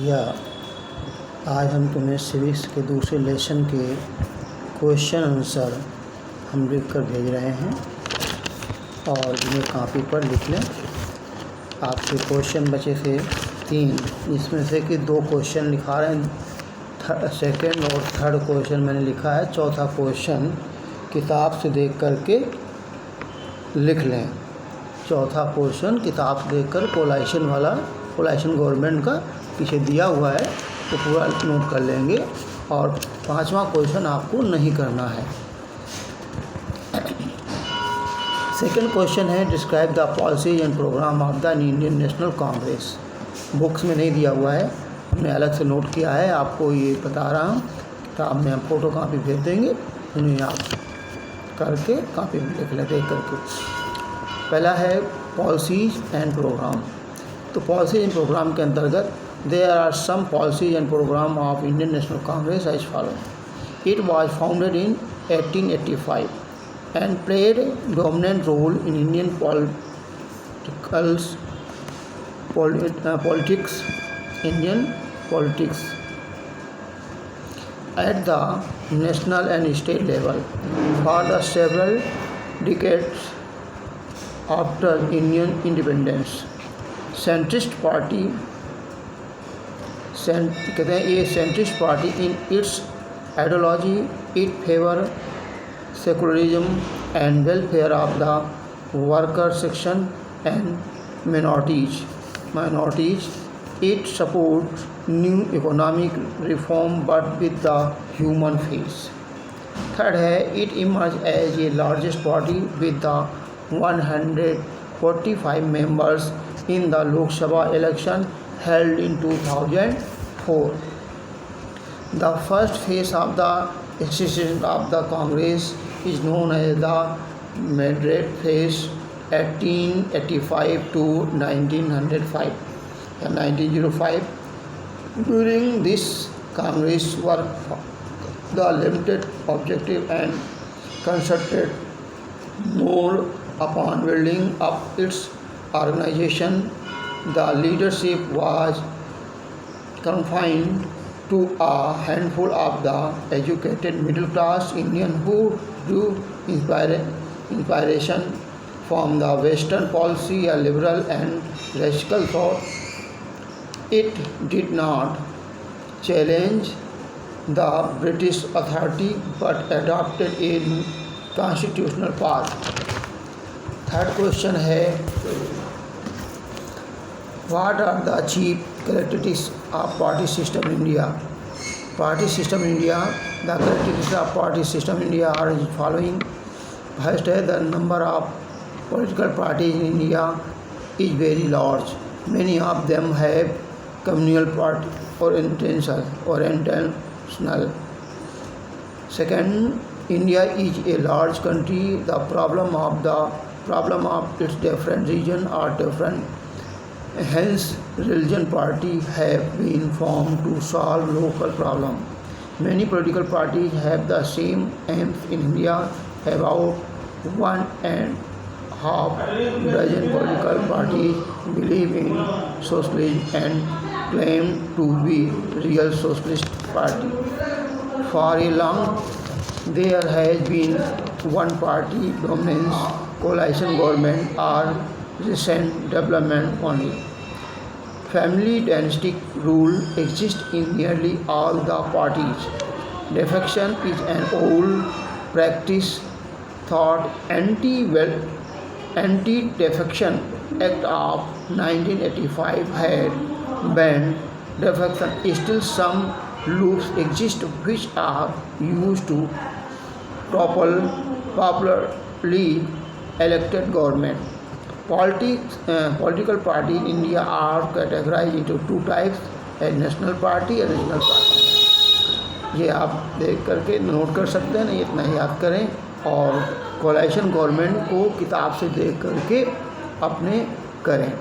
या आज हम तुम्हें सिविक्स के दूसरे लेसन के क्वेश्चन आंसर हम लिख कर भेज रहे हैं और इन्हें कापी पर लिख लें। आपके क्वेश्चन बचे थे 3, इसमें से कि 2 क्वेश्चन लिखा रहे हैं, सेकंड और थर्ड क्वेश्चन मैंने लिखा है। चौथा क्वेश्चन किताब से देख कर के लिख लें। चौथा क्वेश्चन किताब से देख कर कोलाइशन गवर्नमेंट का पीछे दिया हुआ है तो पूरा नोट कर लेंगे। और 5वां क्वेश्चन आपको नहीं करना है। सेकंड क्वेश्चन है describe the policies and programme of the Indian National Congress. Books में नहीं दिया हुआ है, हमने अलग से नोट किया है, आपको ये बता रहा हूँ। किताब में हम फ़ोटो कापी भेज देंगे, उन्हें आप करके कापी में लिख लें देख करके। पहला है पॉलिसीज एंड प्रोग्राम। तो पॉलिसीज एंड प्रोग्राम के अंतर्गत there are some policies and programme of Indian National Congress as follow. It was founded in 1885 and played a dominant role in Indian politics at the national and state level for the several decades after Indian independence. Centrist party in its ideology, it favor secularism and welfare of the worker section and minorities. It supports new economic reform but with the human face. Third है it emerged as a largest party with the 145 members in the Lok Sabha election held in 2004. The first phase of the existence of the Congress is known as the Madrid phase 1885 to 1905. During this Congress worked for the limited objective and concentrated more upon building up its organization. The leadership was confined to a handful of the educated middle class Indian who drew inspiration from the Western policy, a liberal and radical thought. It did not challenge the British authority but adopted a constitutional path. Third question है what are the chief characteristics of party system in India? Party system in India, the characteristics of party system in India are as following. First है the number of political parties in India is very large. Many of them have communal party or intentional. Second, India is a large country. The problem of its different region are different. Hence, religion parties have been formed to solve local problems. Many political parties have the same aims in India. About 1.5 dozen political parties believe in socialism and claim to be real socialist party. For a long, there has been one-party dominance, coalition government, or recent development only. Family dynastic rule exists in nearly all the parties. Defection is an old practice thought. Anti-Defection Act of 1985 had banned defection. Still some loops exist which are used to topple popularly elected government. Political party in India are categorized into 2 types, a national party and regional party. ये आप देख करके note कर सकते हैं, नहीं इतना याद करें। और कोलाइशन गवर्नमेंट को किताब से देख करके अपने करें।